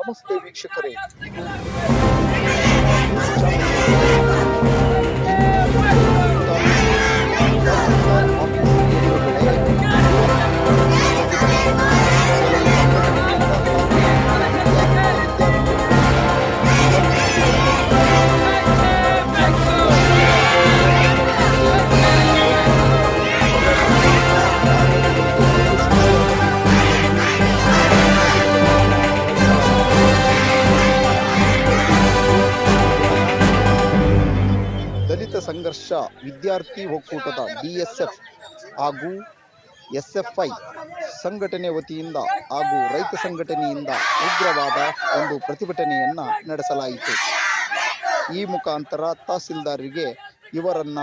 ನಮಸ್ತೆ ವೀಕ್ಷಕರೇ, ಇದು ತಹಸೀಲ್ದಾರ್ ಆಫೀಸ್ ಎದುರುಗಡೆ ಕೆಲವು ಸಂಘಟನೆಗಳಿಂದ ದಲಿತ ಸಂಘರ್ಷ ವಿದ್ಯಾರ್ಥಿ ಒಕ್ಕೂಟದ DSF ಹಾಗೂ SFI ಸಂಘಟನೆ ವತಿಯಿಂದ ಹಾಗೂ ರೈತ ಸಂಘಟನೆಯಿಂದ ಉಗ್ರವಾದ ಒಂದು ಪ್ರತಿಭಟನೆಯನ್ನ ನಡೆಸಲಾಯಿತು. ಈ ಮುಖಾಂತರ ತಹಸೀಲ್ದಾರರಿಗೆ ಇವರನ್ನ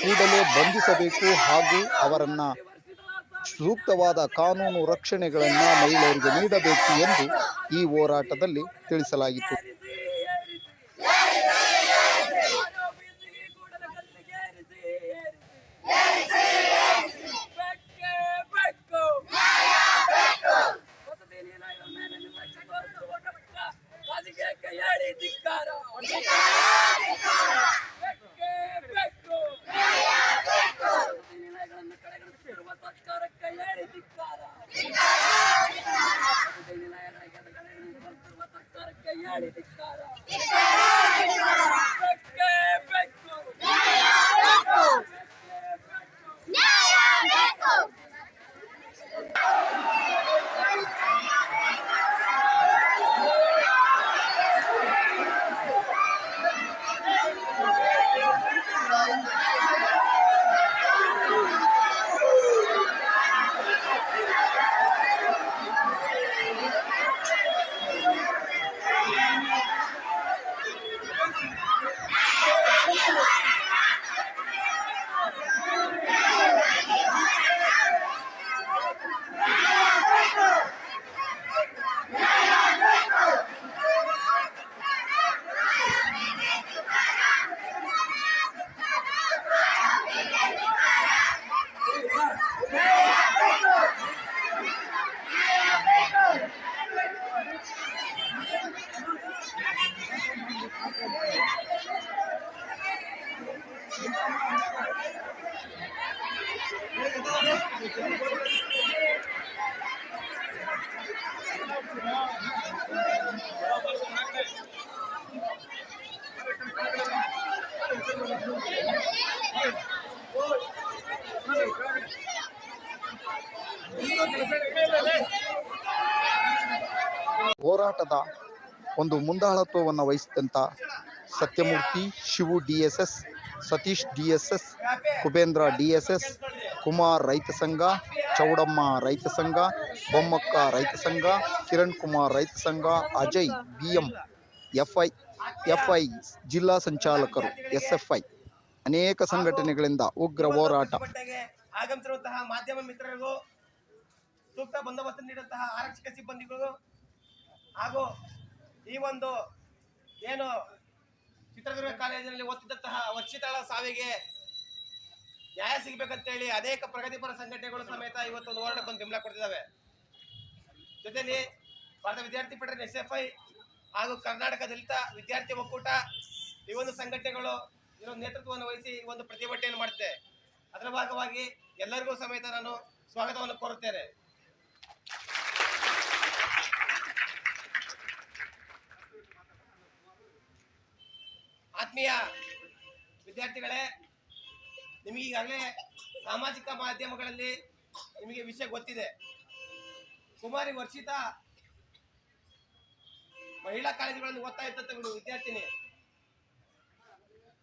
ಕೂಡಲೇ ಬಂಧಿಸಬೇಕು ಹಾಗೂ ಅವರನ್ನ ಸೂಕ್ತವಾದ ಕಾನೂನು ರಕ್ಷಣೆಗಳನ್ನ ಮಹಿಳೆಯರಿಗೆ ನೀಡಬೇಕು ಎಂದು ಈ ಹೋರಾಟದಲ್ಲಿ ತಿಳಿಸಲಾಯಿತು. ಹೋರಾಟದ ಒಂದು ಮುಂದಾಳತ್ವವನ್ನು ವಹಿಸಿದಂತ Sathyamurthy, Shivu DSS, Satish DSS, Kubendra DSS, Kumar ರೈತ ಸಂಘ, ಚೌಡಮ್ಮ ರೈತ ಸಂಘ, ಬೊಮ್ಮಕ್ಕ ರೈತ ಸಂಘ, ಕಿರಣ್ ಕುಮಾರ್ ರೈತ ಸಂಘ, ಅಜಯ್ BM FI ಜಿಲ್ಲಾ ಸಂಚಾಲಕರು SFI ಅನೇಕ ಸಂಘಟನೆಗಳಿಂದ ಉಗ್ರ ಹೋರಾಟ. ಆಗಮಿಸಿರುವಂತಹ ಮಾಧ್ಯಮ ಮಿತ್ರರಿಗೂ, ಸೂಕ್ತ ಬಂದೋಬಸ್ತ್ ನೀಡುವಂತಹ ಆರಕ್ಷಕ ಸಿಬ್ಬಂದಿಗಳು ಹಾಗೂ ಈ ಒಂದು ಏನು ಚಿತ್ರದುರ್ಗ ಕಾಲೇಜಿನಲ್ಲಿ ಓದುತ್ತಿದ್ದಂತಹ ವರ್ಷಿತಾಳ ಸಾವಿಗೆ ನ್ಯಾಯ ಸಿಗಬೇಕಂತೇಳಿ ಅನೇಕ ಪ್ರಗತಿಪರ ಸಂಘಟನೆಗಳು ಸಮೇತ ಇವತ್ತು ಒಂದು ಹೋರಾಟಕ್ಕೆ ಒಂದು ಬೆಂಬಲ ಕೊಡ್ತಿದ್ದಾವೆ. ಜೊತೆಲಿ ಭಾರತ ವಿದ್ಯಾರ್ಥಿ ಫೆಡರೇಷನ್ SFI ಹಾಗೂ ಕರ್ನಾಟಕ ದಲಿತ ವಿದ್ಯಾರ್ಥಿ ಒಕ್ಕೂಟ ಈ ಒಂದು ಸಂಘಟನೆಗಳು ಇದೊಂದು ನೇತೃತ್ವವನ್ನು ವಹಿಸಿ ಈ ಒಂದು ಪ್ರತಿಭಟನೆಯನ್ನು ಮಾಡುತ್ತೆ. ಅದರ ಭಾಗವಾಗಿ ಎಲ್ಲರಿಗೂ ಸಮೇತ ನಾನು ಸ್ವಾಗತವನ್ನು ಕೋರುತ್ತೇನೆ. ಆತ್ಮೀಯ ವಿದ್ಯಾರ್ಥಿಗಳೇ, ನಿಮಗೆ ಈಗಾಗಲೇ ಸಾಮಾಜಿಕ ಮಾಧ್ಯಮಗಳಲ್ಲಿ ನಿಮಗೆ ವಿಷಯ ಗೊತ್ತಿದೆ. ಕುಮಾರಿ ವರ್ಷಿತಾ ಮಹಿಳಾ ಕಾಲೇಜುಗಳಲ್ಲಿ ಓದ್ತಾ ಇದ್ದಂಥ ವಿದ್ಯಾರ್ಥಿನಿ,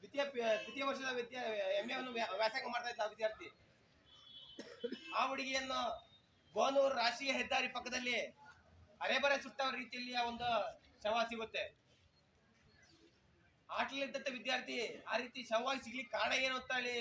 ದ್ವಿತೀಯ ವರ್ಷದ MA ವ್ಯಾಸಂಗ ಮಾಡ್ತಾ ಇದ್ದ ವಿದ್ಯಾರ್ಥಿ. ಆ ಹುಡುಗಿಯನ್ನು ಗೋನೂರು ರಾಷ್ಟ್ರೀಯ ಹೆದ್ದಾರಿ ಪಕ್ಕದಲ್ಲಿ ಅರೆಬರೆ ಸುಟ್ಟ ರೀತಿಯಲ್ಲಿ ಆ ಒಂದು ಶವ ಸಿಗುತ್ತೆ. ಆಟಲಿದ್ದಂಥ ವಿದ್ಯಾರ್ಥಿ ಆ ರೀತಿ ಶವವಾಗಿ ಸಿಗ್ಲಿಕ್ಕೆ ಕಾರಣ ಏನು ಅಂತ ಹೇಳಿ